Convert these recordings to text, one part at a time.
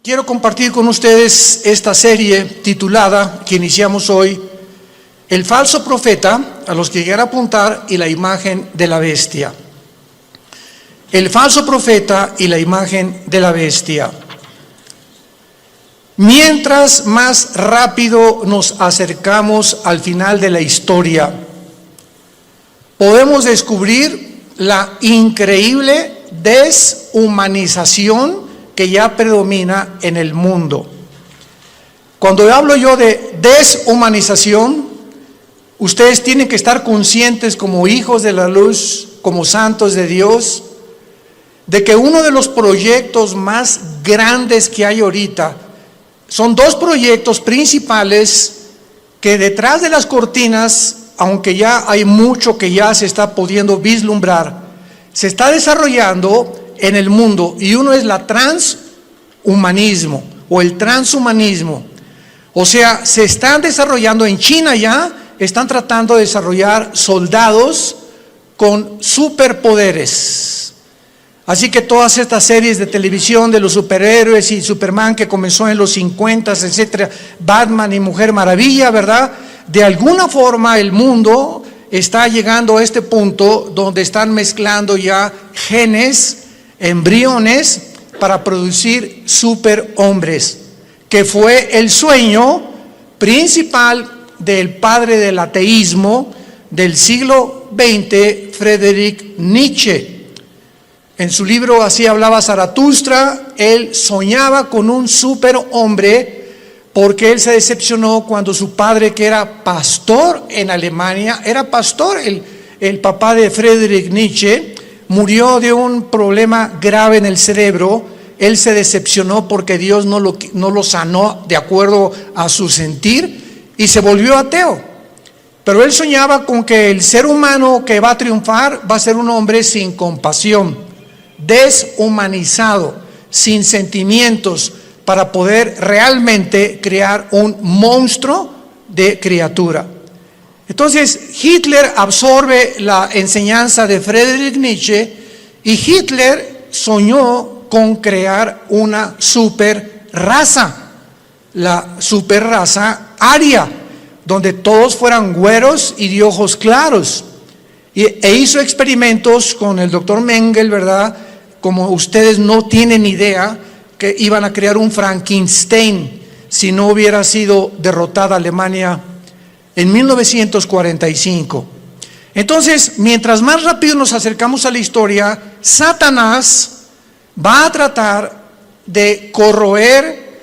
Quiero compartir con ustedes esta serie titulada, que iniciamos hoy, El falso profeta, a los que llegar a apuntar, y la imagen de la bestia. El falso profeta y la imagen de la bestia. Mientras más rápido nos acercamos al final de la historia, podemos descubrir la increíble deshumanización que ya predomina en el mundo. Cuando hablo yo de deshumanización, ustedes tienen que estar conscientes como hijos de la luz, como santos de Dios, de que uno de los proyectos más grandes que hay ahorita son dos proyectos principales que detrás de las cortinas, aunque ya hay mucho que ya se está pudiendo vislumbrar, se está desarrollando en el mundo, y uno es la transhumanismo o el transhumanismo. O sea, se están desarrollando en China, ya están tratando de desarrollar soldados con superpoderes. Así que todas estas series de televisión de los superhéroes y Superman que comenzó en los 50, etcétera, Batman y Mujer Maravilla, ¿verdad? De alguna forma el mundo está llegando a este punto donde están mezclando ya genes, embriones, para producir superhombres, que fue el sueño principal del padre del ateísmo del siglo XX, Friedrich Nietzsche. En su libro Así hablaba Zaratustra, él soñaba con un superhombre porque él se decepcionó cuando su padre, que era pastor en Alemania, era pastor, el papá de Friedrich Nietzsche, murió de un problema grave en el cerebro. Él se decepcionó porque Dios no lo sanó de acuerdo a su sentir y se volvió ateo. Pero él soñaba con que el ser humano que va a triunfar va a ser un hombre sin compasión, deshumanizado, sin sentimientos, para poder realmente crear un monstruo de criatura. Entonces Hitler absorbe la enseñanza de Friedrich Nietzsche y Hitler soñó con crear una super raza, la super raza aria, donde todos fueran güeros y de ojos claros. E hizo experimentos con el doctor Mengele, ¿verdad? Como ustedes no tienen idea, que iban a crear un Frankenstein si no hubiera sido derrotada Alemania en 1945. Entonces, mientras más rápido nos acercamos a la historia, Satanás va a tratar de corroer,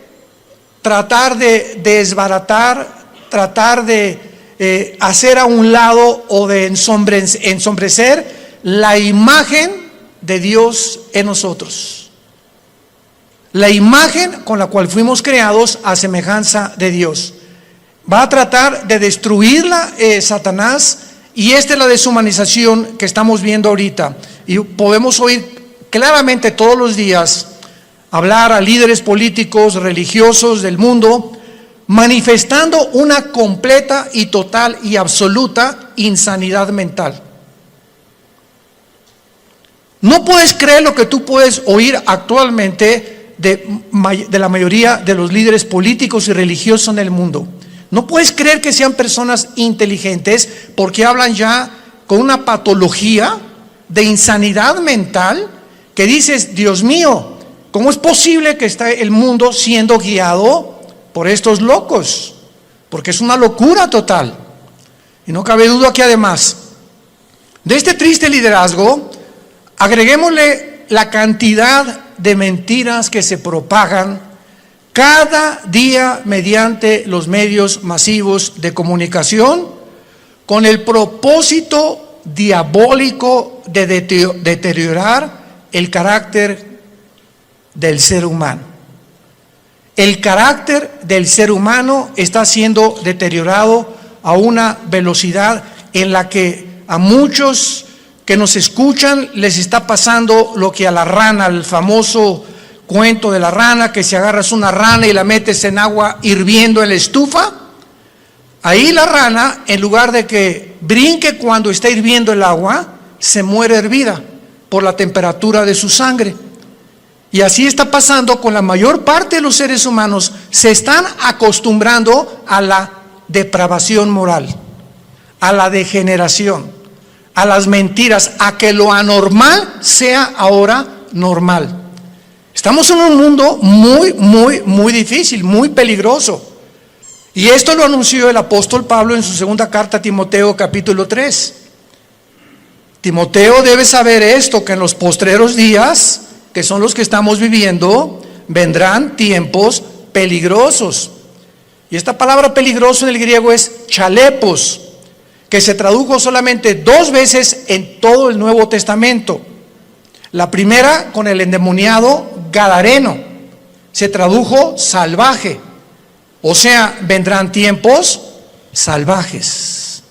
tratar de desbaratar, tratar de hacer a un lado o de ensombrecer la imagen de Dios en nosotros. La imagen con la cual fuimos creados a semejanza de Dios. Va a tratar de destruirla Satanás, y esta es la deshumanización que estamos viendo ahorita. Y podemos oír claramente todos los días hablar a líderes políticos, religiosos del mundo, manifestando una completa y total y absoluta insanidad mental. No puedes creer lo que tú puedes oír actualmente de la mayoría de los líderes políticos y religiosos en el mundo. No puedes creer que sean personas inteligentes, porque hablan ya con una patología de insanidad mental que dices, Dios mío, ¿cómo es posible que esté el mundo siendo guiado por estos locos? Porque es una locura total. Y no cabe duda que además de este triste liderazgo, agreguémosle la cantidad de mentiras que se propagan cada día mediante los medios masivos de comunicación, con el propósito diabólico de deteriorar el carácter del ser humano. El carácter del ser humano está siendo deteriorado a una velocidad en la que a muchos que nos escuchan les está pasando lo que a la rana, el famoso cuento de la rana, que si agarras una rana y la metes en agua hirviendo en la estufa, ahí la rana, en lugar de que brinque cuando está hirviendo el agua, se muere hervida por la temperatura de su sangre. Y así está pasando con la mayor parte de los seres humanos. Se están acostumbrando a la depravación moral, a la degeneración, a las mentiras, a que lo anormal sea ahora normal. Estamos en un mundo muy difícil, muy peligroso. Y esto lo anunció el apóstol Pablo en su segunda carta a Timoteo, capítulo 3. Timoteo debe saber esto, que en los postreros días, que son los que estamos viviendo, vendrán tiempos peligrosos. Y esta palabra peligroso en el griego es chalepos, que se tradujo solamente 2 veces en todo el Nuevo Testamento. La primera con el endemoniado gadareno, se tradujo salvaje. O sea, vendrán tiempos salvajes.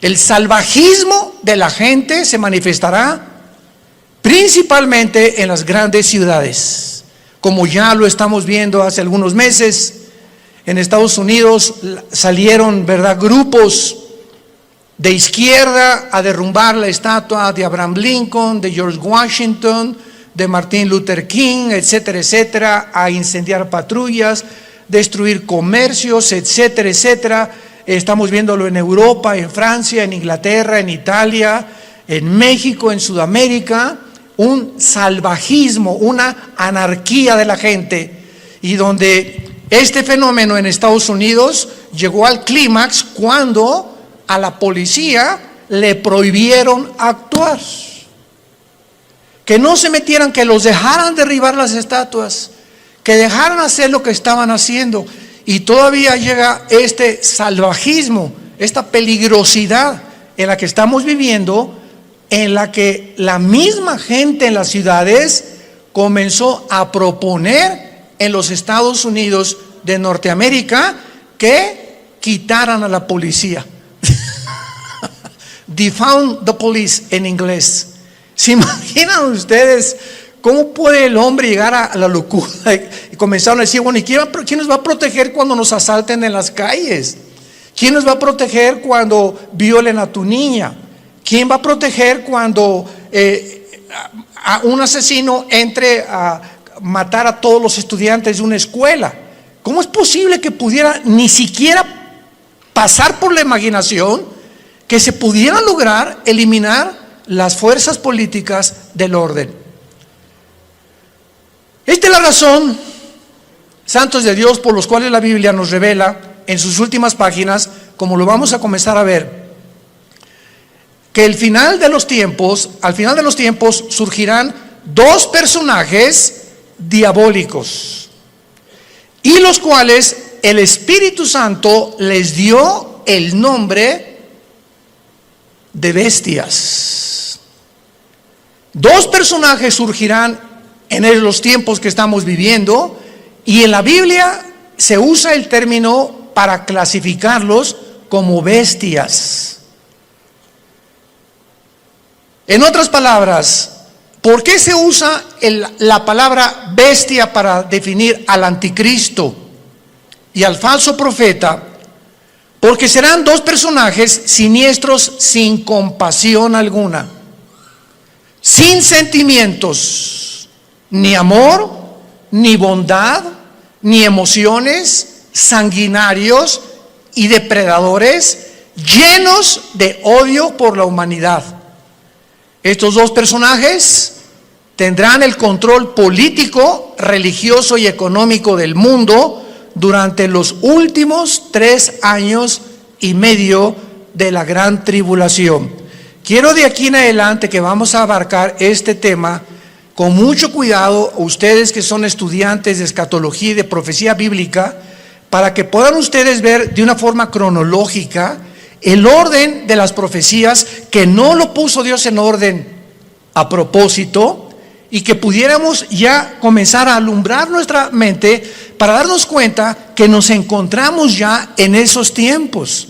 El salvajismo de la gente se manifestará principalmente en las grandes ciudades, como ya lo estamos viendo hace algunos meses. En Estados Unidos salieron, ¿verdad?, grupos de izquierda a derrumbar la estatua de Abraham Lincoln, de George Washington, de Martin Luther King, etcétera, etcétera, a incendiar patrullas, destruir comercios, etcétera, etcétera. Estamos viéndolo en Europa, en Francia, en Inglaterra, en Italia, en México, en Sudamérica, un salvajismo, una anarquía de la gente, y donde este fenómeno en Estados Unidos llegó al clímax cuando a la policía le prohibieron actuar, que no se metieran, que los dejaran derribar las estatuas, que dejaran hacer lo que estaban haciendo. Y todavía llega este salvajismo, esta peligrosidad en la que estamos viviendo, en la que la misma gente en las ciudades comenzó a proponer en los Estados Unidos de Norteamérica que quitaran a la policía. Defund the police en inglés. ¿Se imaginan ustedes cómo puede el hombre llegar a la locura? Y comenzaron a decir, bueno, ¿y quién nos va a proteger cuando nos asalten en las calles? ¿Quién nos va a proteger cuando violen a tu niña? ¿Quién va a proteger cuando a un asesino entre a matar a todos los estudiantes de una escuela? ¿Cómo es posible que pudiera ni siquiera pasar por la imaginación que se pudiera lograr eliminar las fuerzas políticas del orden? Esta es la razón, santos de Dios, por los cuales la Biblia nos revela en sus últimas páginas, como lo vamos a comenzar a ver, que al final de los tiempos surgirán 2 personajes diabólicos, y los cuales el Espíritu Santo les dio el nombre de bestias. 2 personajes surgirán en los tiempos que estamos viviendo, y en la Biblia se usa el término para clasificarlos como bestias. En otras palabras, ¿por qué se usa la palabra bestia para definir al anticristo y al falso profeta? Porque serán 2 personajes siniestros, sin compasión alguna, sin sentimientos, ni amor, ni bondad, ni emociones, sanguinarios y depredadores, llenos de odio por la humanidad. Estos 2 personajes tendrán el control político, religioso y económico del mundo durante los últimos 3 años y medio de la gran tribulación. Quiero de aquí en adelante que vamos a abarcar este tema con mucho cuidado, ustedes que son estudiantes de escatología y de profecía bíblica, para que puedan ustedes ver de una forma cronológica el orden de las profecías, que no lo puso Dios en orden a propósito, y que pudiéramos ya comenzar a alumbrar nuestra mente para darnos cuenta que nos encontramos ya en esos tiempos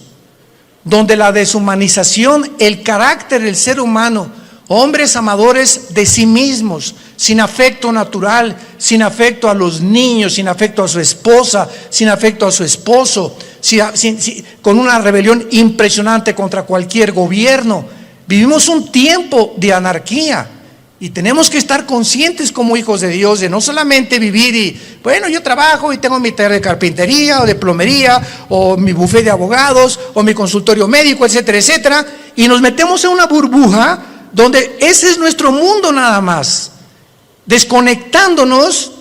donde la deshumanización, el carácter del ser humano, hombres amadores de sí mismos, sin afecto natural, sin afecto a los niños, sin afecto a su esposa, sin afecto a su esposo, con una rebelión impresionante contra cualquier gobierno. Vivimos un tiempo de anarquía, Y tenemos que estar conscientes como hijos de Dios de no solamente vivir y, bueno, yo trabajo y tengo mi taller de carpintería o de plomería o mi bufete de abogados o mi consultorio médico, etcétera, etcétera, y nos metemos en una burbuja donde ese es nuestro mundo nada más, desconectándonos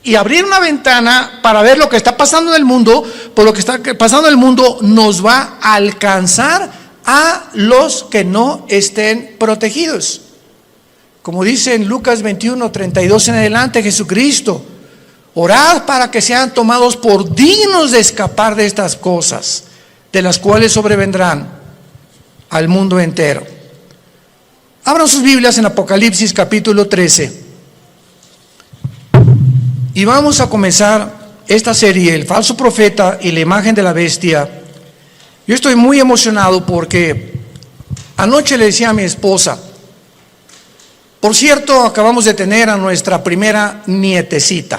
y abrir una ventana para ver lo que está pasando en el mundo, por lo que está pasando en el mundo nos va a alcanzar a los que no estén protegidos. Como dice en Lucas 21, 32 en adelante, Jesucristo, orad para que sean tomados por dignos de escapar de estas cosas, de las cuales sobrevendrán al mundo entero. Abran sus Biblias en Apocalipsis capítulo 13. Y vamos a comenzar esta serie, el falso profeta y la imagen de la bestia. Yo estoy muy emocionado porque anoche le decía a mi esposa, por cierto, acabamos de tener a nuestra primera nietecita.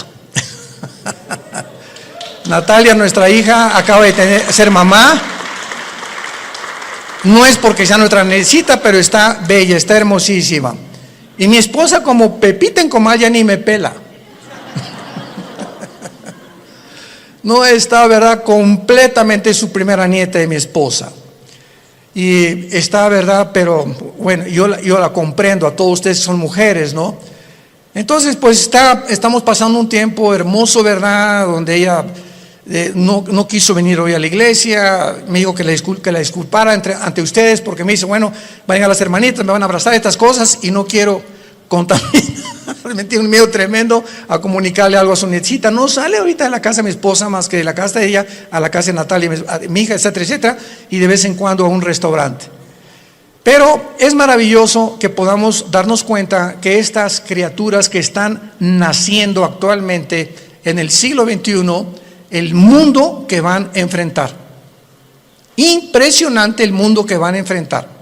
Natalia, nuestra hija, acaba de ser mamá. No es porque sea nuestra nietecita, pero está bella, está hermosísima. Y mi esposa, como Pepita en comal, ya ni me pela. No está, ¿verdad?, completamente su primera nieta de mi esposa. Y está, ¿verdad?, pero bueno, yo la comprendo, a todos ustedes son mujeres, ¿no? Entonces, pues estamos pasando un tiempo hermoso, ¿verdad?, donde ella no quiso venir hoy a la iglesia, me dijo que la disculpara ante ustedes, porque me dice, bueno, vayan a las hermanitas, me van a abrazar estas cosas y no quiero contaminar. Me tiene un miedo tremendo a comunicarle algo a su nietecita. No sale ahorita de la casa de mi esposa más que de la casa de ella a la casa de Natalia, mi hija, etcétera, etcétera, y de vez en cuando a un restaurante. Pero es maravilloso que podamos darnos cuenta que estas criaturas que están naciendo actualmente en el siglo XXI, el mundo que van a enfrentar. Impresionante el mundo que van a enfrentar.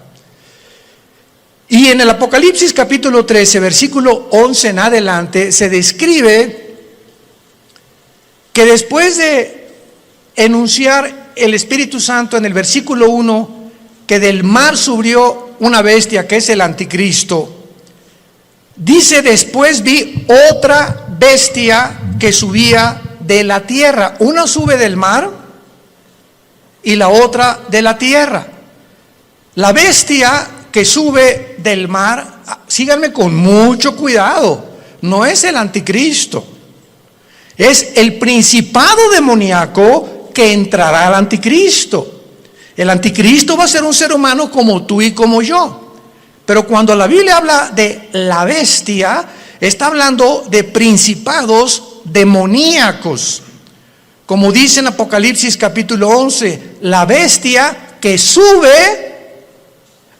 Y en el Apocalipsis capítulo 13, versículo 11 en adelante, se describe que después de enunciar el Espíritu Santo en el versículo 1, que del mar subió una bestia que es el anticristo, dice, después vi otra bestia que subía de la tierra. Una sube del mar y la otra de la tierra. La bestia que sube del mar, síganme con mucho cuidado, no es el anticristo, es el principado demoníaco que entrará al anticristo. El anticristo va a ser un ser humano como tú y como yo, pero cuando la Biblia habla de la bestia, está hablando de principados demoníacos, como dice en Apocalipsis capítulo 11, la bestia que sube.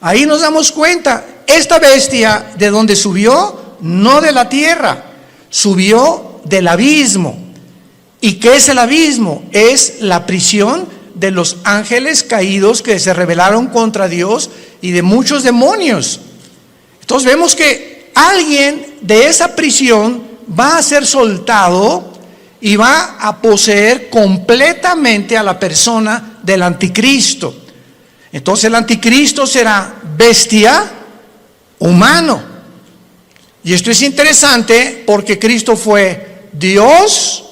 Ahí nos damos cuenta, esta bestia, ¿de dónde subió? No de la tierra, subió del abismo. ¿Y qué es el abismo? Es la prisión de los ángeles caídos que se rebelaron contra Dios y de muchos demonios. Entonces vemos que alguien de esa prisión va a ser soltado y va a poseer completamente a la persona del anticristo. Entonces el anticristo será bestia, humano. Y esto es interesante porque Cristo fue Dios,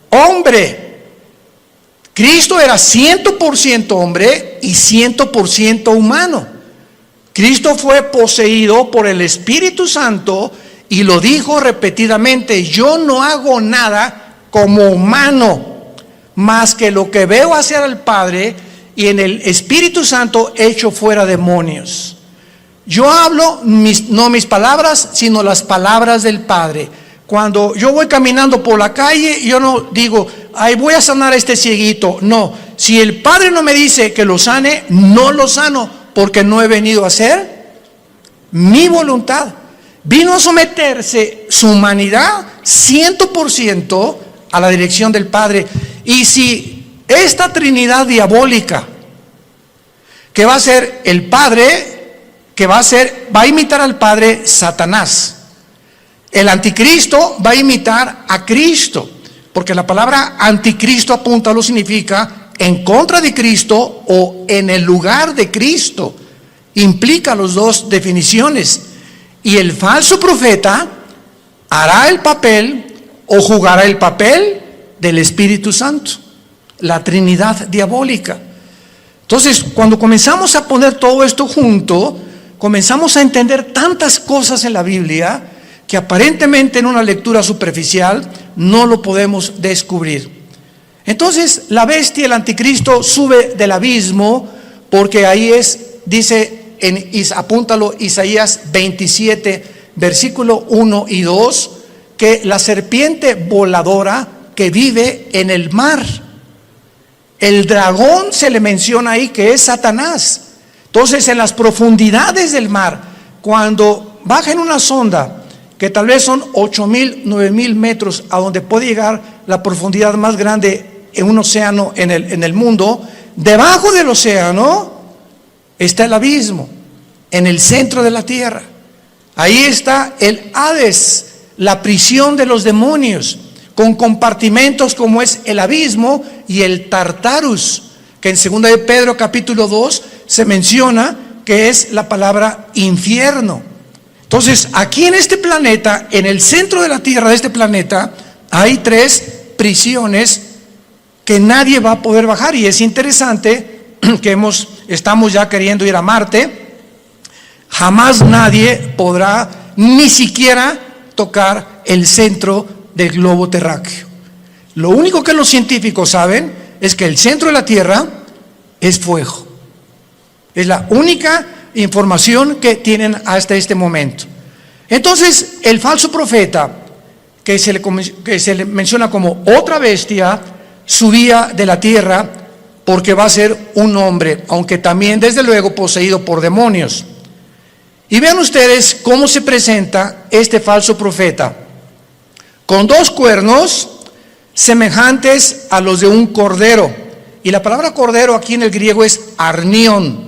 hombre. Cristo era 100% hombre y 100% humano. Cristo fue poseído por el Espíritu Santo y lo dijo repetidamente, yo no hago nada como humano, más que lo que veo hacer al Padre, y en el Espíritu Santo echo fuera demonios. Yo hablo no mis palabras, sino las palabras del Padre. Cuando yo voy caminando por la calle, yo no digo, ay, voy a sanar a este cieguito. No, si el Padre no me dice que lo sane, no lo sano, porque no he venido a hacer mi voluntad. Vino a someterse su humanidad 100% a la dirección del Padre. Y si esta Trinidad diabólica, que va a ser el Padre, va a imitar al Padre Satanás. El anticristo va a imitar a Cristo, porque la palabra anticristo apúntalo significa en contra de Cristo o en el lugar de Cristo. Implica las dos definiciones. Y el falso profeta hará el papel o jugará el papel del Espíritu Santo, la Trinidad diabólica. Entonces, cuando comenzamos a poner todo esto junto, comenzamos a entender tantas cosas en la Biblia que aparentemente en una lectura superficial no lo podemos descubrir. Entonces, la bestia, el anticristo, sube del abismo, porque ahí dice, apúntalo, Isaías 27, versículo 1 y 2, que la serpiente voladora que vive en el mar. El dragón se le menciona ahí que es Satanás. Entonces, en las profundidades del mar, cuando baja en una sonda que tal vez son 8,000, 9,000 metros, a donde puede llegar la profundidad más grande en un océano en el mundo, debajo del océano está el abismo, en el centro de la tierra. Ahí está el Hades, la prisión de los demonios, con compartimentos como es el abismo y el Tartarus, que en 2 de Pedro capítulo 2 se menciona que es la palabra infierno. Entonces, aquí en este planeta, en el centro de la tierra de este planeta, hay 3 prisiones que nadie va a poder bajar. Y es interesante que estamos ya queriendo ir a Marte. Jamás nadie podrá ni siquiera tocar el centro del globo terráqueo. Lo único que los científicos saben es que el centro de la Tierra es fuego. Es la única información que tienen hasta este momento. Entonces, el falso profeta, que se le menciona como otra bestia, subía de la tierra porque va a ser un hombre, aunque también desde luego poseído por demonios. Y vean ustedes cómo se presenta este falso profeta, con 2 cuernos semejantes a los de un cordero. Y la palabra cordero aquí en el griego es arnión.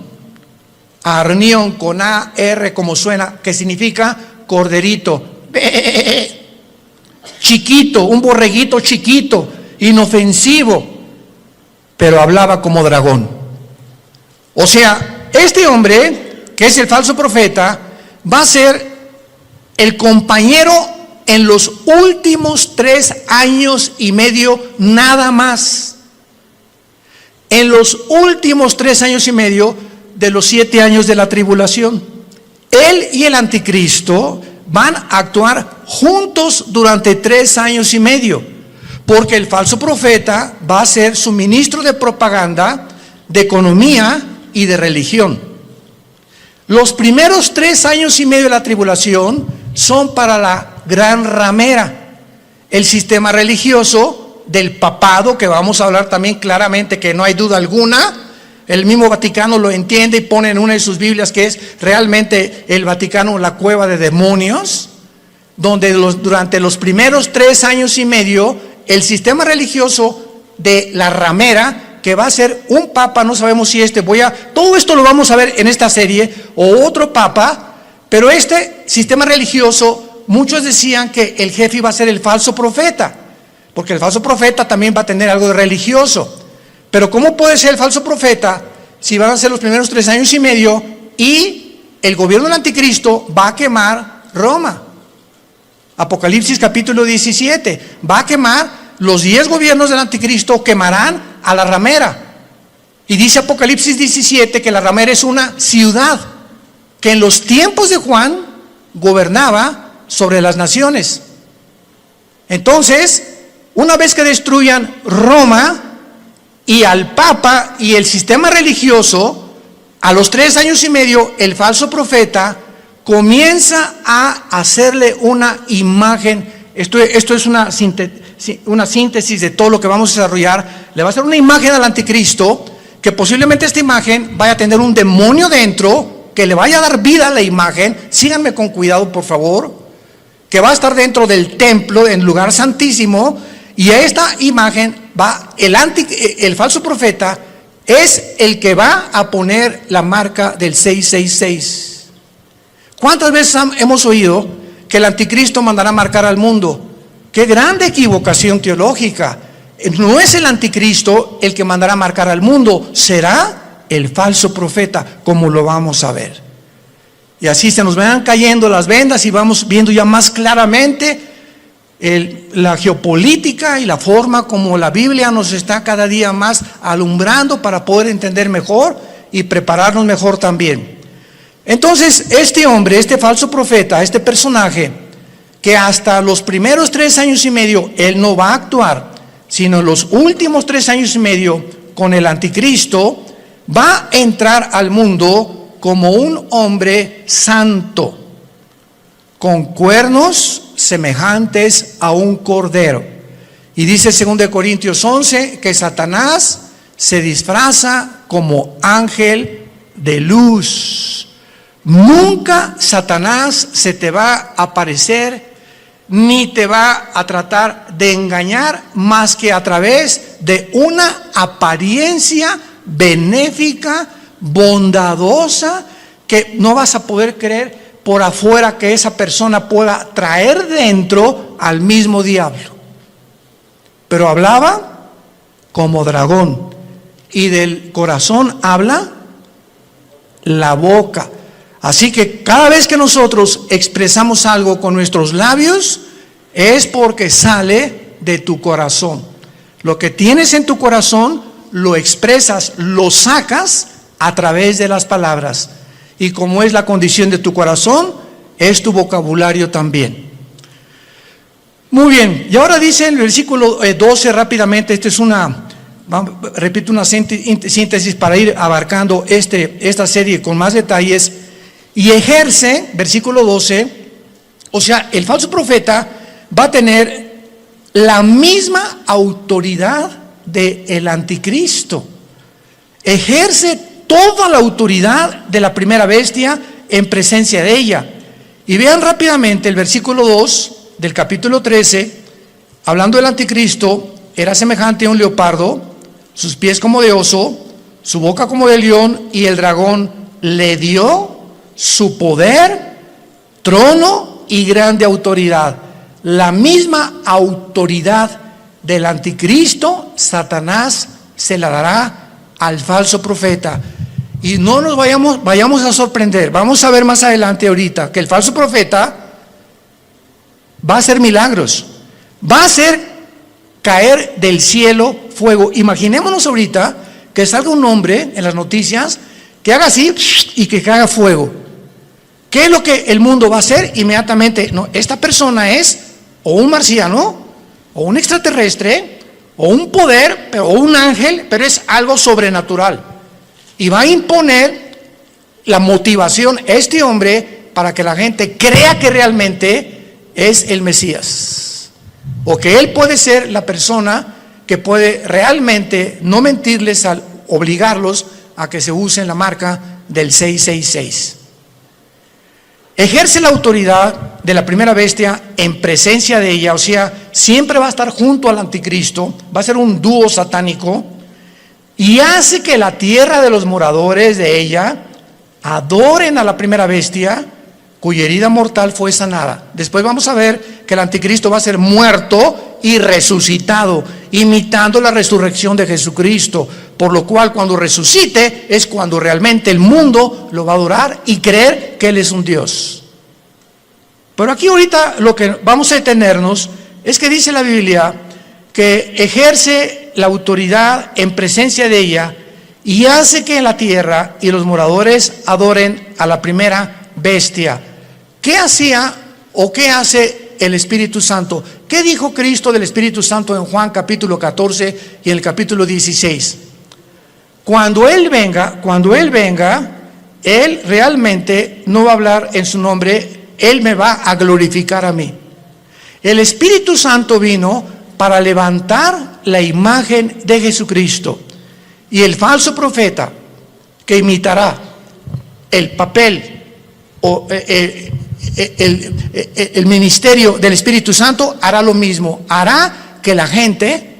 Arnión con A-R como suena, que significa corderito. Chiquito, un borreguito chiquito, inofensivo, pero hablaba como dragón. O sea, este hombre, que es el falso profeta, va a ser el compañero en los últimos 3 años y medio nada más. En los últimos 3 años y medio de los 7 años de la tribulación. Él y el anticristo van a actuar juntos durante 3 años y medio, porque el falso profeta va a ser su ministro de propaganda, de economía y de religión. Los primeros 3 años y medio de la tribulación son para la gran ramera, el sistema religioso del papado, que vamos a hablar también claramente, que no hay duda alguna. El mismo Vaticano lo entiende y pone en una de sus Biblias que es realmente el Vaticano la cueva de demonios, donde durante los primeros 3 años y medio el sistema religioso de la ramera, que va a ser un papa, no sabemos si todo esto lo vamos a ver en esta serie, o otro papa, pero este sistema religioso, muchos decían que el jefe iba a ser el falso profeta, porque el falso profeta también va a tener algo de religioso. Pero ¿cómo puede ser el falso profeta si van a ser los primeros 3 años y medio y el gobierno del anticristo va a quemar Roma? Apocalipsis capítulo 17, va a quemar, los 10 gobiernos del anticristo quemarán a la ramera. Y dice Apocalipsis 17 que la ramera es una ciudad que en los tiempos de Juan gobernaba sobre las naciones. Entonces, una vez que destruyan Roma y al Papa y el sistema religioso, a los 3 años y medio, el falso profeta comienza a hacerle una imagen. Esto es una síntesis de todo lo que vamos a desarrollar. Le va a hacer una imagen al anticristo, que posiblemente esta imagen vaya a tener un demonio dentro, que le vaya a dar vida a la imagen. Síganme con cuidado, por favor. Que va a estar dentro del templo, en lugar santísimo, y a esta imagen el falso profeta es el que va a poner la marca del 666. ¿Cuántas veces hemos oído que el anticristo mandará marcar al mundo? ¡Qué grande equivocación teológica! No es el anticristo el que mandará marcar al mundo, será el falso profeta, como lo vamos a ver. Y así se nos van cayendo las vendas y vamos viendo ya más claramente la geopolítica y la forma como la Biblia nos está cada día más alumbrando para poder entender mejor y prepararnos mejor también. Entonces, este hombre, este falso profeta, este personaje, que hasta los primeros 3 años y medio él no va a actuar, sino los últimos 3 años y medio con el anticristo, va a entrar al mundo como un hombre santo, con cuernos semejantes a un cordero. Y dice 2 Corintios 11 que Satanás se disfraza como ángel de luz. Nunca Satanás se te va a aparecer ni te va a tratar de engañar más que a través de una apariencia benéfica, bondadosa, que no vas a poder creer por afuera que esa persona pueda traer dentro al mismo diablo. Pero hablaba como dragón, y del corazón habla la boca. Así que cada vez que nosotros expresamos algo con nuestros labios, es porque sale de tu corazón. Lo que tienes en tu corazón, lo expresas, lo sacas a través de las palabras. Y como es la condición de tu corazón, es tu vocabulario también. Muy bien, y ahora dice en el versículo 12 rápidamente, repito una síntesis para ir abarcando esta serie con más detalles. Y ejerce, versículo 12, o sea, el falso profeta va a tener la misma autoridad del anticristo. Ejerce toda la autoridad de la primera bestia en presencia de ella. Y vean rápidamente el versículo 2 del capítulo 13, hablando del anticristo, era semejante a un leopardo, sus pies como de oso, su boca como de león, y el dragón le dio su poder, trono y grande autoridad. La misma autoridad del anticristo, Satanás se la dará al falso profeta. Y no nos vayamos a sorprender. Vamos a ver más adelante ahorita que el falso profeta va a hacer milagros, va a hacer caer del cielo fuego. Imaginémonos ahorita que salga un hombre en las noticias que haga así y que caiga fuego. ¿Qué es lo que el mundo va a hacer? Inmediatamente, no, esta persona es o un marciano, o un extraterrestre, o un poder, o un ángel, pero es algo sobrenatural. Y va a imponer la motivación a este hombre para que la gente crea que realmente es el Mesías, o que él puede ser la persona que puede realmente no mentirles al obligarlos a que se usen la marca del 666. Ejerce la autoridad de la primera bestia en presencia de ella, o sea, siempre va a estar junto al anticristo, va a ser un dúo satánico, y hace que la tierra de los moradores de ella adoren a la primera bestia, cuya herida mortal fue sanada. Después vamos a ver que el anticristo va a ser muerto y resucitado, imitando la resurrección de Jesucristo, por lo cual cuando resucite es cuando realmente el mundo lo va a adorar y creer que Él es un Dios. Pero aquí ahorita lo que vamos a detenernos es que dice la Biblia que ejerce la autoridad en presencia de ella y hace que en la tierra y los moradores adoren a la primera bestia. ¿Qué hacía o qué hace el Espíritu Santo? ¿Qué dijo Cristo del Espíritu Santo en Juan capítulo 14 y en el capítulo 16? Cuando Él venga, Él realmente no va a hablar en su nombre, Él me va a glorificar a mí. El Espíritu Santo vino para levantar la imagen de Jesucristo. Y el falso profeta que imitará el papel o el ministerio del Espíritu Santo hará lo mismo, hará que la gente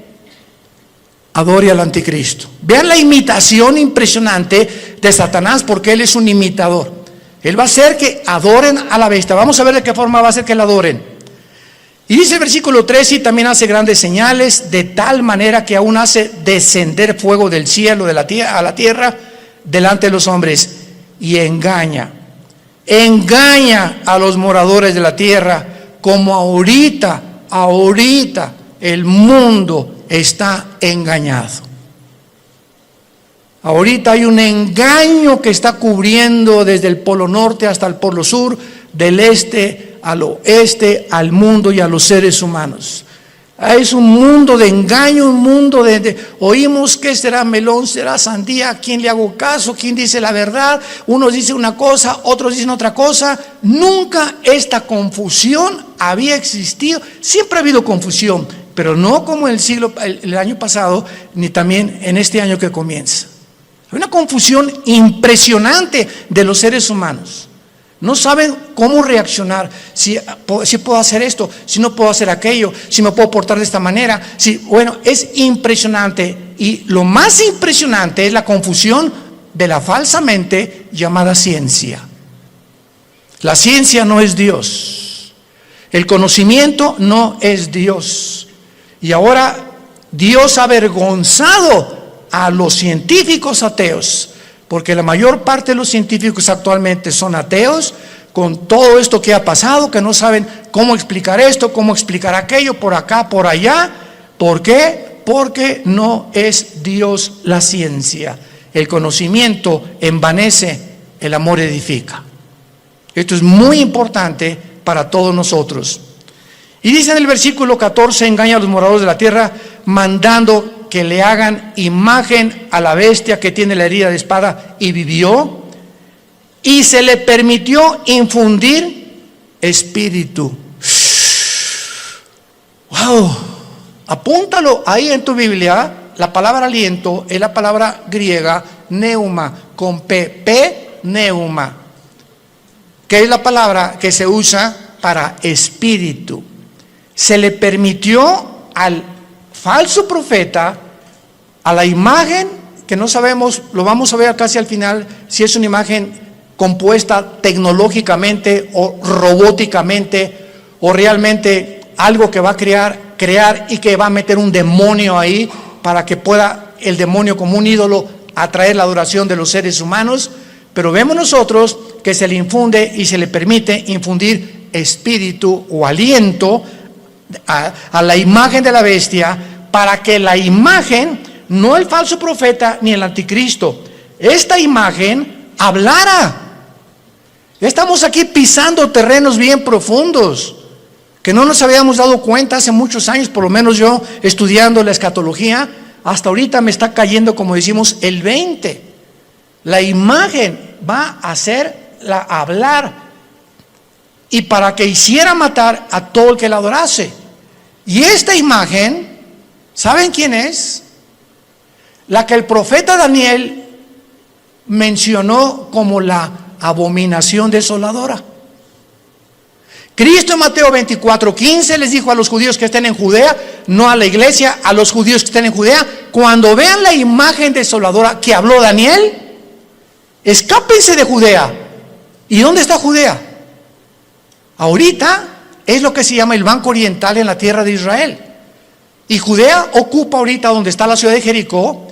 adore al anticristo. Vean la imitación impresionante de Satanás, porque él es un imitador. Él va a hacer que adoren a la bestia. Vamos a ver de qué forma va a hacer que la adoren. Y dice el versículo 13, y también hace grandes señales, de tal manera que aún hace descender fuego del cielo a la tierra delante de los hombres, y engaña engaña a los moradores de la tierra, como ahorita el mundo está engañado. Ahorita hay un engaño que está cubriendo desde el polo norte hasta el polo sur, del este al oeste, al mundo y a los seres humanos. Es un mundo de engaño, un mundo oímos que será melón, será sandía, ¿a quién le hago caso? ¿Quién dice la verdad? Unos dicen una cosa, otros dicen otra cosa. Nunca esta confusión había existido. Siempre ha habido confusión, pero no como el año pasado, ni también en este año que comienza. Hay una confusión impresionante de los seres humanos. No saben cómo reaccionar, si puedo hacer esto, si no puedo hacer aquello, si me puedo portar de esta manera. Bueno, es impresionante, y lo más impresionante es la confusión de la falsamente llamada ciencia. La ciencia no es Dios, el conocimiento no es Dios, y ahora Dios ha avergonzado a los científicos ateos, porque la mayor parte de los científicos actualmente son ateos, con todo esto que ha pasado, que no saben cómo explicar esto, cómo explicar aquello, por acá, por allá. ¿Por qué? Porque no es Dios la ciencia. El conocimiento envanece, el amor edifica. Esto es muy importante para todos nosotros. Y dice en el versículo 14, engaña a los moradores de la tierra, mandando que le hagan imagen a la bestia que tiene la herida de espada y vivió, y se le permitió infundir espíritu. ¡Wow! Apúntalo ahí en tu Biblia. La palabra aliento es la palabra griega neuma, con P, neuma, que es la palabra que se usa para espíritu. Se le permitió al falso profeta, a la imagen que no sabemos, lo vamos a ver casi al final, si es una imagen compuesta tecnológicamente o robóticamente, o realmente algo que va a crear y que va a meter un demonio ahí para que pueda el demonio como un ídolo atraer la adoración de los seres humanos. Pero vemos nosotros que se le infunde y se le permite infundir espíritu o aliento a la imagen de la bestia, para que la imagen, no el falso profeta ni el anticristo, esta imagen hablara. Estamos aquí pisando terrenos bien profundos que no nos habíamos dado cuenta hace muchos años, por lo menos yo estudiando la escatología, hasta ahorita me está cayendo, como decimos, el 20. La imagen va a hacerla hablar, y para que hiciera matar a todo el que la adorase. Y esta imagen, ¿saben quién es? La que el profeta Daniel mencionó como la abominación desoladora. Cristo en Mateo 24:15 les dijo a los judíos que estén en Judea, no a la iglesia, a los judíos que estén en Judea: cuando vean la imagen desoladora que habló Daniel, escápense de Judea. ¿Y dónde está Judea? Ahorita es lo que se llama el Banco Oriental en la tierra de Israel. Y Judea ocupa ahorita donde está la ciudad de Jericó,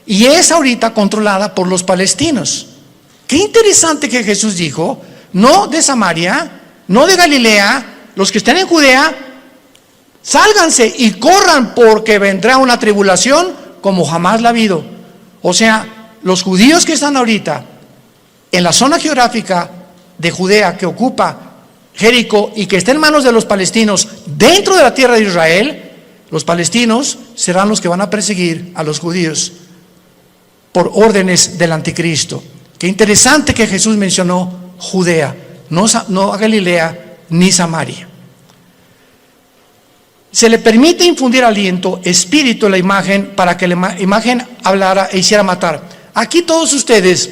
y es ahorita controlada por los palestinos. Qué interesante que Jesús dijo: no de Samaria, no de Galilea, los que estén en Judea, sálganse y corran, porque vendrá una tribulación como jamás la ha habido. O sea, los judíos que están ahorita en la zona geográfica de Judea, que ocupa Jericó y que está en manos de los palestinos dentro de la tierra de Israel, los palestinos serán los que van a perseguir a los judíos por órdenes del anticristo. Qué interesante que Jesús mencionó Judea, no a Galilea ni Samaria. Se le permite infundir aliento, espíritu, a la imagen, para que la imagen hablara e hiciera matar. Aquí todos ustedes,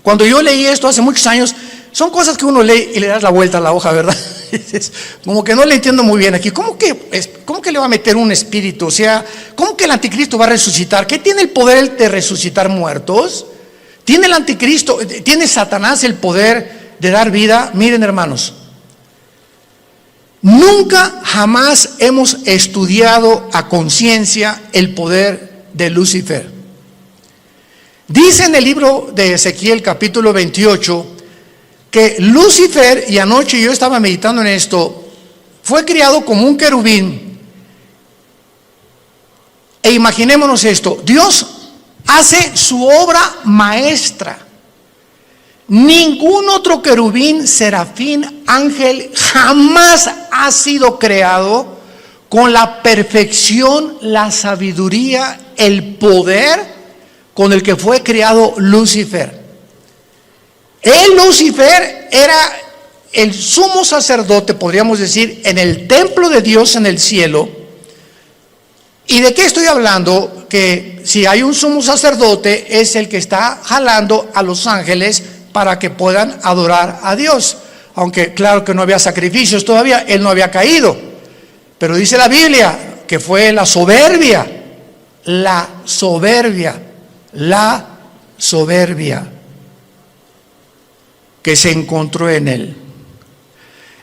cuando yo leí esto hace muchos años, son cosas que uno lee y le das la vuelta a la hoja, ¿verdad? Como que no le entiendo muy bien aquí. ¿Cómo que le va a meter un espíritu? O sea, ¿cómo que el anticristo va a resucitar? ¿Qué tiene el poder de resucitar muertos? ¿Tiene el anticristo, tiene Satanás el poder de dar vida? Miren, hermanos, nunca jamás hemos estudiado a conciencia el poder de Lucifer. Dice en el libro de Ezequiel capítulo 28 que Lucifer, y anoche yo estaba meditando en esto, fue criado como un querubín. E imaginémonos esto, Dios hace su obra maestra. Ningún otro querubín, serafín, ángel jamás ha sido creado con la perfección, la sabiduría, el poder con el que fue creado Lucifer. Lucifer era el sumo sacerdote, podríamos decir, en el templo de Dios en el cielo. ¿Y de qué estoy hablando? Que si hay un sumo sacerdote, es el que está jalando a los ángeles para que puedan adorar a Dios. Aunque claro que no había sacrificios todavía, él no había caído. Pero dice la Biblia que fue la soberbia que se encontró en él.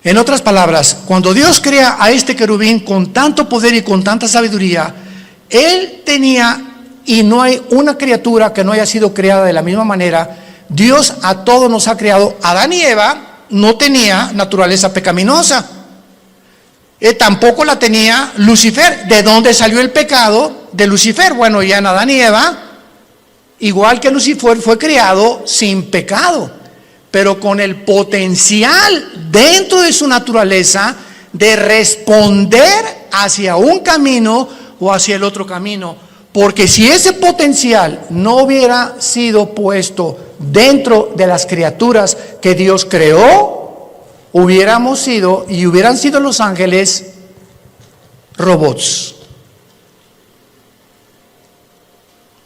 En otras palabras, cuando Dios crea a este querubín con tanto poder y con tanta sabiduría, él tenía, y no hay una criatura que no haya sido creada de la misma manera. Dios a todos nos ha creado. Adán y Eva no tenía naturaleza pecaminosa. Tampoco la tenía Lucifer. ¿De dónde salió el pecado de Lucifer? Bueno, ya en Adán y Eva, igual que Lucifer, fue creado sin pecado, pero con el potencial dentro de su naturaleza de responder hacia un camino o hacia el otro camino. Porque si ese potencial no hubiera sido puesto dentro de las criaturas que Dios creó, hubiéramos sido y hubieran sido los ángeles robots.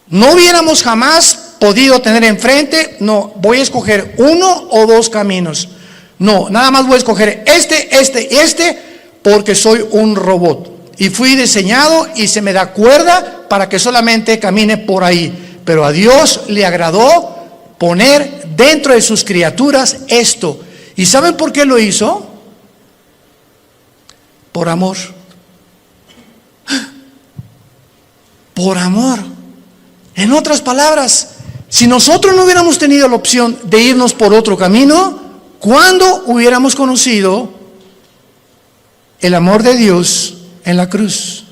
No hubiéramos jamás podido tener enfrente, no, voy a escoger uno o dos caminos. No, nada más voy a escoger este, porque soy un robot. Y fui diseñado y se me da cuerda para que solamente camine por ahí. Pero a Dios le agradó poner dentro de sus criaturas esto. ¿Y saben por qué lo hizo? Por amor. Por amor. En otras palabras, si nosotros no hubiéramos tenido la opción de irnos por otro camino, ¿cuándo hubiéramos conocido el amor de Dios en la cruz?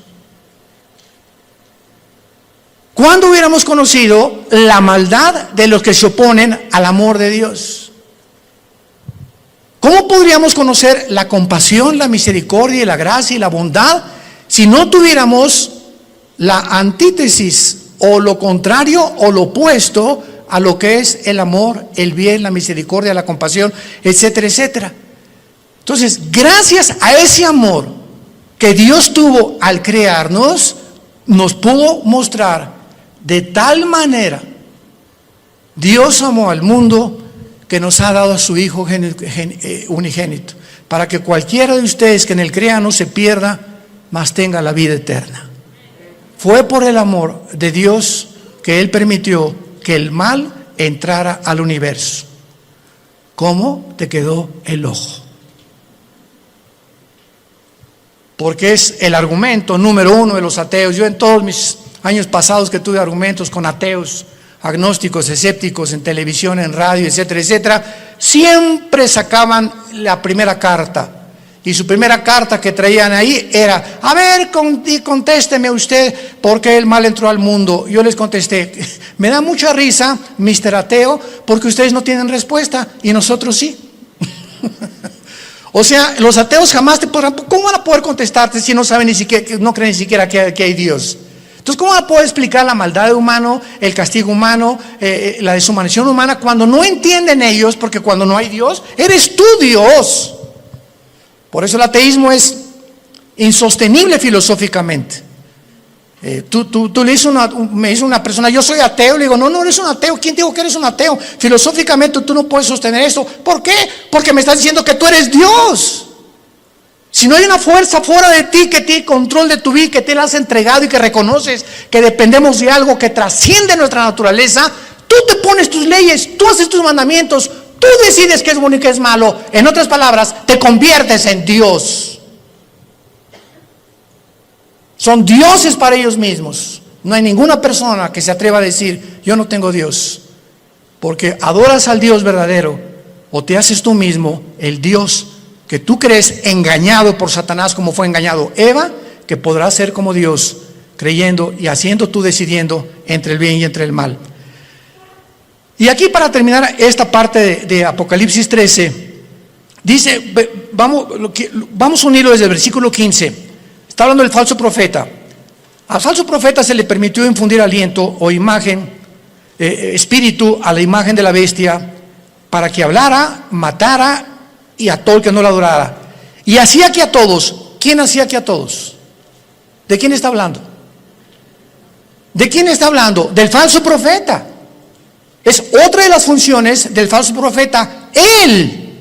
¿Cuándo hubiéramos conocido la maldad de los que se oponen al amor de Dios? ¿Cómo podríamos conocer la compasión, la misericordia, la gracia y la bondad si no tuviéramos la antítesis o lo contrario o lo opuesto a lo que es el amor, el bien, la misericordia, la compasión, etcétera, etcétera? Entonces, gracias a ese amor que Dios tuvo al crearnos, nos pudo mostrar de tal manera. Dios amó al mundo que nos ha dado a su Hijo unigénito, para que cualquiera de ustedes que en él crea no se pierda, mas tenga la vida eterna. Fue por el amor de Dios que él permitió que el mal entrara al universo. ¿Cómo te quedó el ojo? Porque es el argumento número uno de los ateos. Yo en todos mis años pasados que tuve argumentos con ateos, agnósticos, escépticos, en televisión, en radio, etcétera, etcétera, siempre sacaban la primera carta. Y su primera carta que traían ahí era: a ver, contésteme usted, ¿por qué el mal entró al mundo? Yo les contesté: me da mucha risa, Mr. Ateo, porque ustedes no tienen respuesta y nosotros sí. O sea, los ateos jamás te podrán, ¿cómo van a poder contestarte si no saben ni siquiera, no creen ni siquiera que hay Dios? Entonces, ¿cómo van a poder explicar la maldad humana, el castigo humano, la deshumanización humana, cuando no entienden ellos? Porque cuando no hay Dios, eres tú Dios. Por eso el ateísmo es insostenible filosóficamente. Tú le dices me dice una persona: yo soy ateo. Le digo: no eres un ateo. ¿Quién dijo que eres un ateo? Filosóficamente tú no puedes sostener eso. ¿Por qué? Porque me estás diciendo que tú eres Dios. Si no hay una fuerza fuera de ti que tiene control de tu vida, que te la has entregado y que reconoces que dependemos de algo que trasciende nuestra naturaleza, tú te pones tus leyes, tú haces tus mandamientos, tú decides qué es bueno y qué es malo. En otras palabras, te conviertes en Dios. Son dioses para ellos mismos. No hay ninguna persona que se atreva a decir: yo no tengo Dios, porque adoras al Dios verdadero o te haces tú mismo el Dios que tú crees, engañado por Satanás como fue engañado Eva, que podrás ser como Dios, creyendo y haciendo tú decidiendo entre el bien y entre el mal. Y aquí, para terminar esta parte de Apocalipsis 13, dice, vamos a unirlo desde el versículo 15. Está hablando del falso profeta. Al falso profeta se le permitió infundir aliento o imagen, espíritu a la imagen de la bestia, para que hablara, matara y a todo el que no la adorara. Y hacía que a todos. ¿Quién hacía que a todos? ¿De quién está hablando? ¿De quién está hablando? Del falso profeta. Es otra de las funciones del falso profeta. Él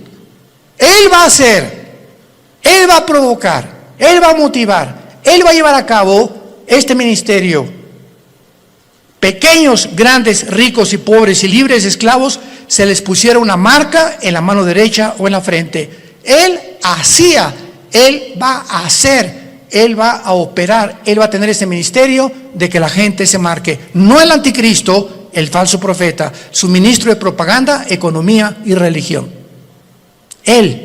va a hacer, Él va a provocar, Él va a motivar, Él va a llevar a cabo este ministerio. Pequeños, grandes, ricos y pobres y libres, esclavos, se les pusiera una marca en la mano derecha o en la frente. Él hacía, Él va a hacer, Él va a operar, Él va a tener ese ministerio de que la gente se marque. No el anticristo, el falso profeta, su ministro de propaganda, economía y religión. Él.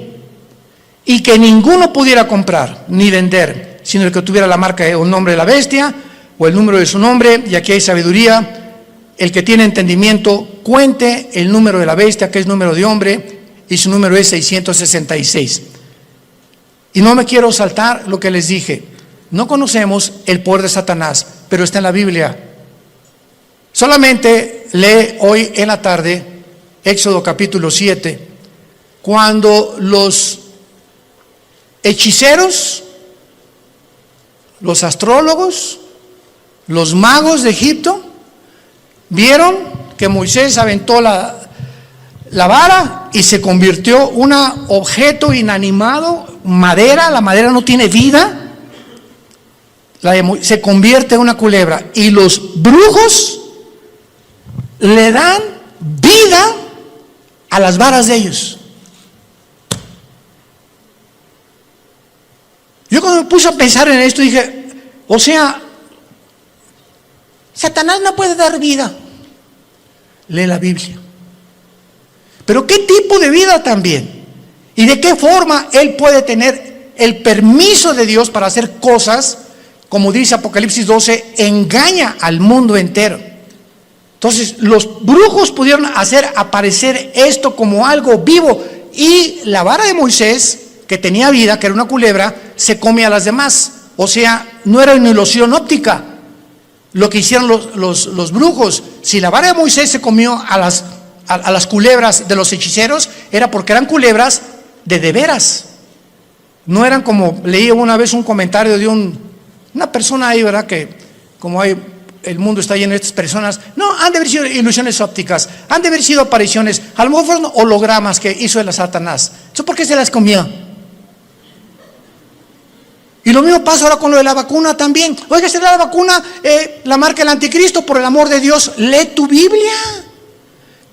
Y que ninguno pudiera comprar ni vender, sino el que tuviera la marca o el nombre de la bestia o el número de su nombre. Y aquí hay sabiduría. El que tiene entendimiento, cuente el número de la bestia, que es número de hombre, y su número es 666. Y no me quiero saltar lo que les dije. No conocemos el poder de Satanás, pero está en la Biblia. Solamente lee hoy en la tarde Éxodo capítulo 7, cuando los hechiceros, los astrólogos, los magos de Egipto vieron que Moisés aventó la vara y se convirtió en un objeto inanimado, madera. La madera no tiene vida, se convierte en una culebra, y los brujos le dan vida a las varas de ellos. Yo cuando me puse a pensar en esto dije, o sea, Satanás no puede dar vida. Lee la Biblia. Pero ¿qué tipo de vida también? ¿Y de qué forma él puede tener el permiso de Dios para hacer cosas? Como dice Apocalipsis 12, engaña al mundo entero. Entonces los brujos pudieron hacer aparecer esto como algo vivo, y la vara de Moisés, que tenía vida, que era una culebra, se come a las demás. O sea, no era una ilusión óptica lo que hicieron los brujos. Si la vara de Moisés se comió a las culebras de los hechiceros, era porque eran culebras de veras. No eran como, leí una vez un comentario de una persona ahí, ¿verdad? Que como el mundo está lleno de estas personas, no, han de haber sido ilusiones ópticas, han de haber sido apariciones, a lo mejor fueron hologramas que hizo el Satanás. ¿Eso por qué se las comió? Y lo mismo pasa ahora con lo de la vacuna también. Oiga, ¿será la vacuna la marca del anticristo? Por el amor de Dios, lee tu Biblia.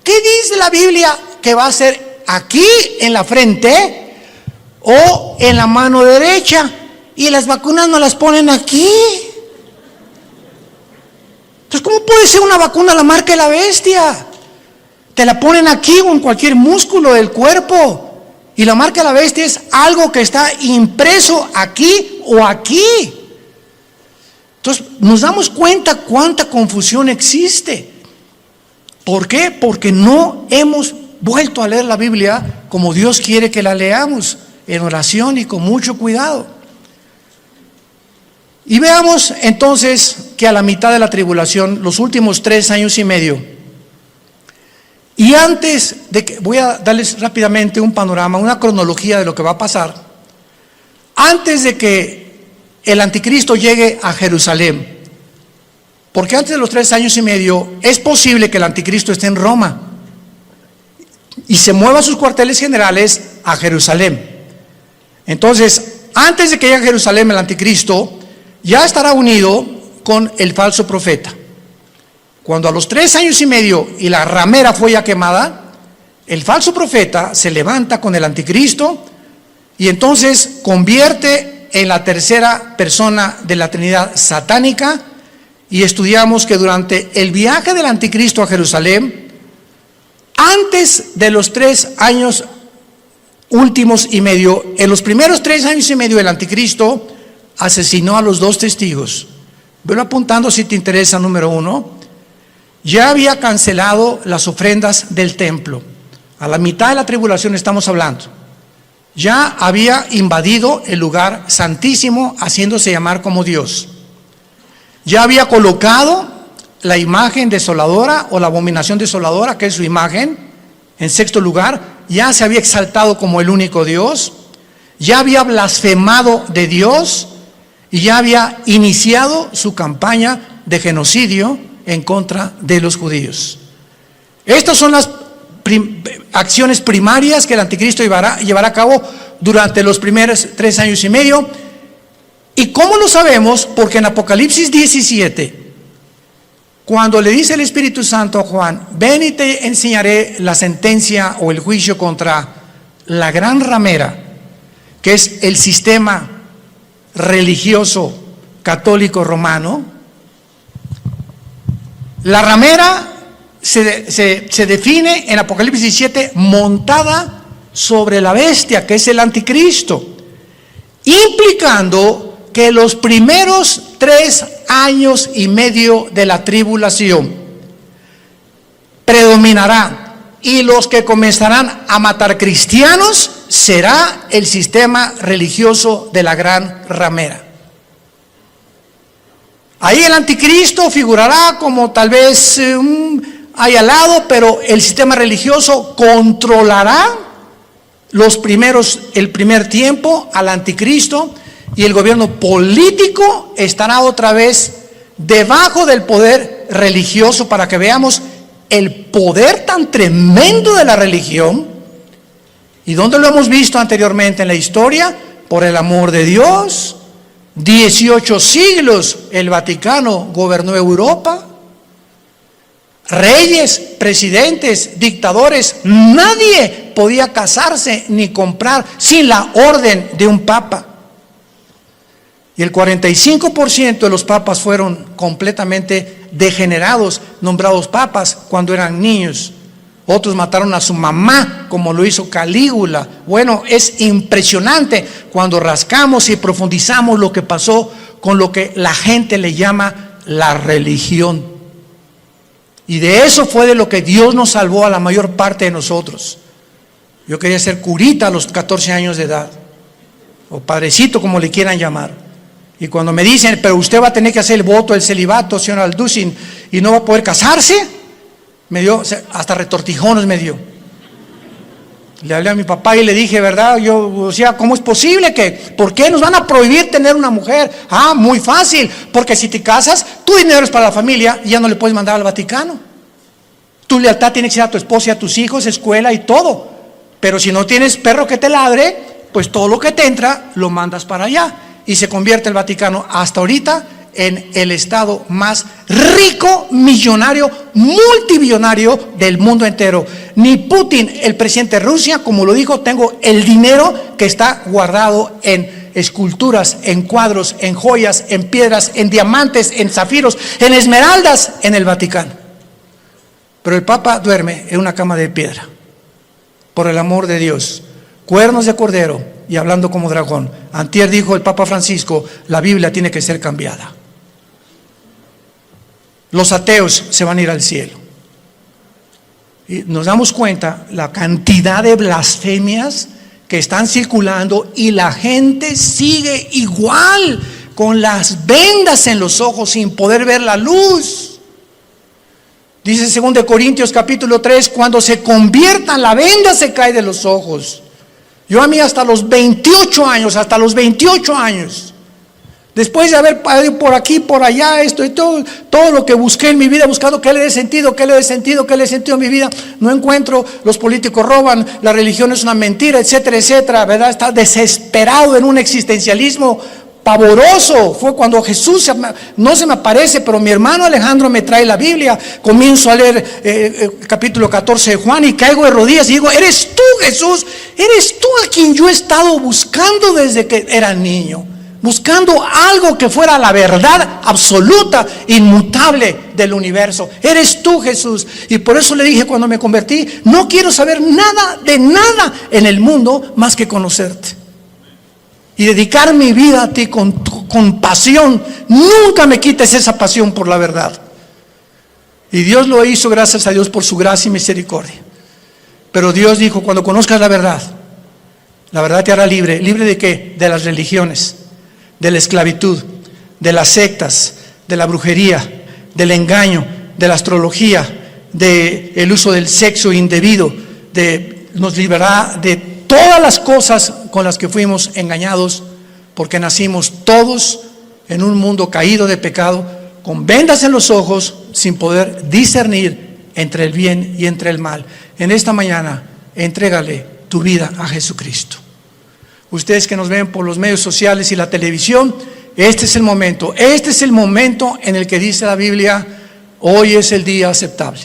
¿Qué dice la Biblia que va a ser aquí en la frente o en la mano derecha? Y las vacunas no las ponen aquí. Entonces, ¿cómo puede ser una vacuna la marca de la bestia? Te la ponen aquí o en cualquier músculo del cuerpo. Y la marca de la bestia es algo que está impreso aquí o aquí. Entonces nos damos cuenta cuánta confusión existe. ¿Por qué? Porque no hemos vuelto a leer la Biblia como Dios quiere que la leamos, en oración y con mucho cuidado. Y veamos entonces que a la mitad de la tribulación, los últimos 3 años y medio, y antes de que, voy a darles rápidamente un panorama, una cronología de lo que va a pasar. Antes de que el anticristo llegue a Jerusalén, porque antes de los 3 años y medio es posible que el anticristo esté en Roma y se mueva sus cuarteles generales a Jerusalén. Entonces, antes de que llegue a Jerusalén el anticristo, ya estará unido con el falso profeta. Cuando a los 3 años y medio y la ramera fue ya quemada, el falso profeta se levanta con el anticristo y entonces convierte en la tercera persona de la Trinidad satánica. Y estudiamos que durante el viaje del anticristo a Jerusalén, Antes de los 3 años últimos y medio, en los primeros 3 años y medio, el anticristo asesinó a los 2 testigos. Velo apuntando si te interesa. Número 1, ya había cancelado las ofrendas del templo. A la mitad de la tribulación estamos hablando. Ya había invadido el lugar santísimo, haciéndose llamar como Dios. Ya había colocado la imagen desoladora o la abominación desoladora, que es su imagen, en 6º lugar. Ya se había exaltado como el único Dios. Ya había blasfemado de Dios y ya había iniciado su campaña de genocidio en contra de los judíos. Estas son las acciones primarias que el anticristo llevará a cabo durante los primeros 3 años y medio. ¿Y cómo lo sabemos? Porque en Apocalipsis 17, cuando le dice el Espíritu Santo a Juan: ven y te enseñaré la sentencia o el juicio contra la gran ramera, que es el sistema religioso católico romano. La ramera se define en Apocalipsis 17 montada sobre la bestia, que es el anticristo, implicando que los primeros 3 años y medio de la tribulación predominará, y los que comenzarán a matar cristianos será el sistema religioso de la gran ramera. Ahí el anticristo figurará como tal vez ahí al lado, pero el sistema religioso controlará el primer tiempo al anticristo, y el gobierno político estará otra vez debajo del poder religioso, para que veamos el poder tan tremendo de la religión. ¿Y dónde lo hemos visto anteriormente en la historia? Por el amor de Dios, 18 siglos el Vaticano gobernó Europa. Reyes, presidentes, dictadores, nadie podía casarse ni comprar sin la orden de un papa. Y el 45% de los papas fueron completamente degenerados, nombrados papas cuando eran niños. Otros mataron a su mamá, como lo hizo Calígula. Bueno, es impresionante cuando rascamos y profundizamos lo que pasó con lo que la gente le llama la religión. Y de eso fue de lo que Dios nos salvó a la mayor parte de nosotros. Yo quería ser curita a los 14 años de edad, o padrecito, como le quieran llamar. Y cuando me dicen: pero usted va a tener que hacer el voto del celibato, señor Alducin, y no va a poder casarse, me dio, hasta retortijones me dio. Le hablé a mi papá y le dije: ¿verdad? Yo decía: ¿cómo es posible que? ¿Por qué nos van a prohibir tener una mujer? Ah, muy fácil, porque si te casas, tu dinero es para la familia y ya no le puedes mandar al Vaticano. Tu lealtad tiene que ser a tu esposa y a tus hijos, escuela y todo. Pero si no tienes perro que te ladre, pues todo lo que te entra lo mandas para allá. Y se convierte el Vaticano hasta ahorita en el estado más rico, millonario, multibillonario del mundo entero. Ni Putin, el presidente de Rusia, como lo dijo: tengo el dinero que está guardado en esculturas, en cuadros, en joyas, en piedras, en diamantes, en zafiros, en esmeraldas, en el Vaticano. Pero el Papa duerme en una cama de piedra, por el amor de Dios. Cuernos de cordero y hablando como dragón. Antier dijo el Papa Francisco: la Biblia tiene que ser cambiada. Los ateos se van a ir al cielo. Y nos damos cuenta la cantidad de blasfemias que están circulando, y la gente sigue igual, con las vendas en los ojos, sin poder ver la luz. Dice 2 Corintios capítulo 3: cuando se conviertan, la venda se cae de los ojos. Yo a mí hasta los 28 años, después de haber ido por aquí, por allá, esto y todo lo que busqué en mi vida, buscando qué le dé sentido a mi vida, no encuentro. Los políticos roban, la religión es una mentira, etcétera, etcétera, ¿verdad? Está desesperado en un existencialismo pavoroso. Fue cuando Jesús no se me aparece, pero mi hermano Alejandro me trae la Biblia. Comienzo a leer capítulo 14 de Juan y caigo de rodillas y digo: eres tú, Jesús, eres tú a quien yo he estado buscando desde que era niño. buscando algo que fuera la verdad absoluta, inmutable del universo. Eres tú, Jesús. Y por eso le dije cuando me convertí, no quiero saber nada de nada en el mundo más que conocerte y dedicar mi vida a ti con pasión. Nunca me quites esa pasión por la verdad. Y Dios lo hizo, gracias a Dios, por su gracia y misericordia. Pero Dios dijo, cuando conozcas la verdad te hará libre. ¿Libre de qué? De las religiones, de la esclavitud, de las sectas, de la brujería, del engaño, de la astrología, del uso del sexo indebido, nos librará de todas las cosas con las que fuimos engañados, porque nacimos todos en un mundo caído de pecado, con vendas en los ojos, sin poder discernir entre el bien y entre el mal. En esta mañana, entrégale tu vida a Jesucristo. Ustedes que nos ven por los medios sociales y la televisión, este es el momento en el que dice la Biblia, hoy es el día aceptable.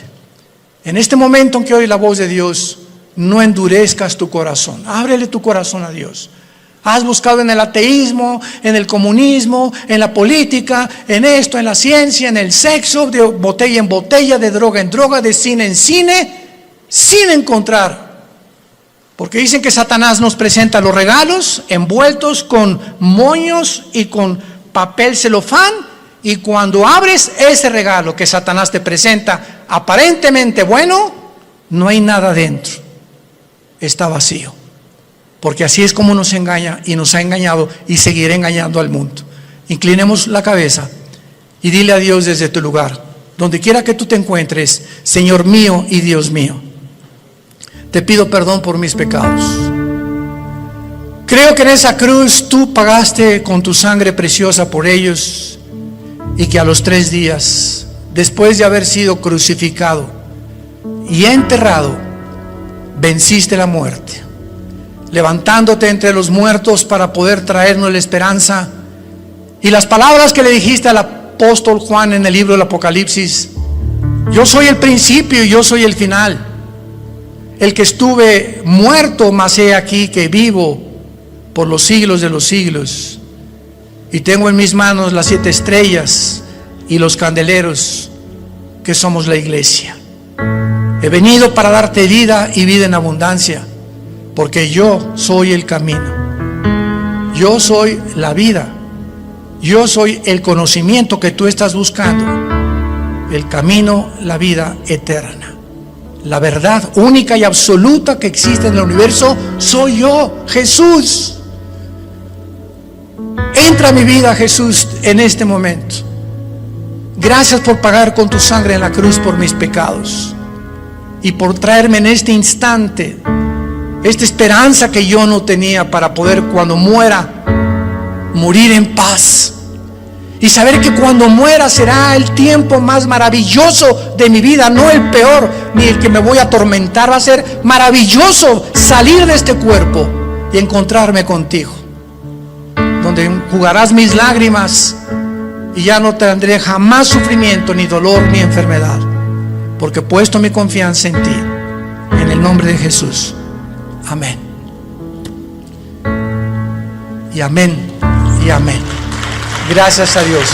En este momento en que oye la voz de Dios, no endurezcas tu corazón, ábrele tu corazón a Dios. Has buscado en el ateísmo, en el comunismo, en la política, en esto, en la ciencia, en el sexo, de botella en botella, de droga en droga, de cine en cine, sin encontrar. Porque dicen que Satanás nos presenta los regalos envueltos con moños y con papel celofán, y cuando abres ese regalo que Satanás te presenta, aparentemente bueno, no hay nada dentro, está vacío. Porque así es como nos engaña y nos ha engañado y seguirá engañando al mundo. Inclinemos la cabeza y dile a Dios desde tu lugar, donde quiera que tú te encuentres, Señor mío y Dios mío, te pido perdón por mis pecados. Creo que en esa cruz tú pagaste con tu sangre preciosa por ellos, y que a los 3 días, después de haber sido crucificado y enterrado, venciste la muerte, levantándote entre los muertos para poder traernos la esperanza. Y las palabras que le dijiste al apóstol Juan en el libro del Apocalipsis: yo soy el principio y yo soy el final, el que estuve muerto, mas he aquí que vivo por los siglos de los siglos, y tengo en mis manos las 7 estrellas y los candeleros, que somos la iglesia. He venido para darte vida y vida en abundancia, porque yo soy el camino, yo soy la vida, yo soy el conocimiento que tú estás buscando, el camino, la vida eterna, la verdad única y absoluta que existe en el universo. Soy yo, Jesús. Entra a mi vida, Jesús, en este momento. Gracias por pagar con tu sangre en la cruz por mis pecados, y por traerme en este instante esta esperanza que yo no tenía, para poder, cuando muera, morir en paz, y saber que cuando muera será el tiempo más maravilloso de mi vida, no el peor ni el que me voy a atormentar. Va a ser maravilloso salir de este cuerpo y encontrarme contigo, donde enjugarás mis lágrimas y ya no tendré jamás sufrimiento, ni dolor, ni enfermedad, porque he puesto mi confianza en ti, en el nombre de Jesús. Amén. Y amén. Y amén. Gracias a Dios.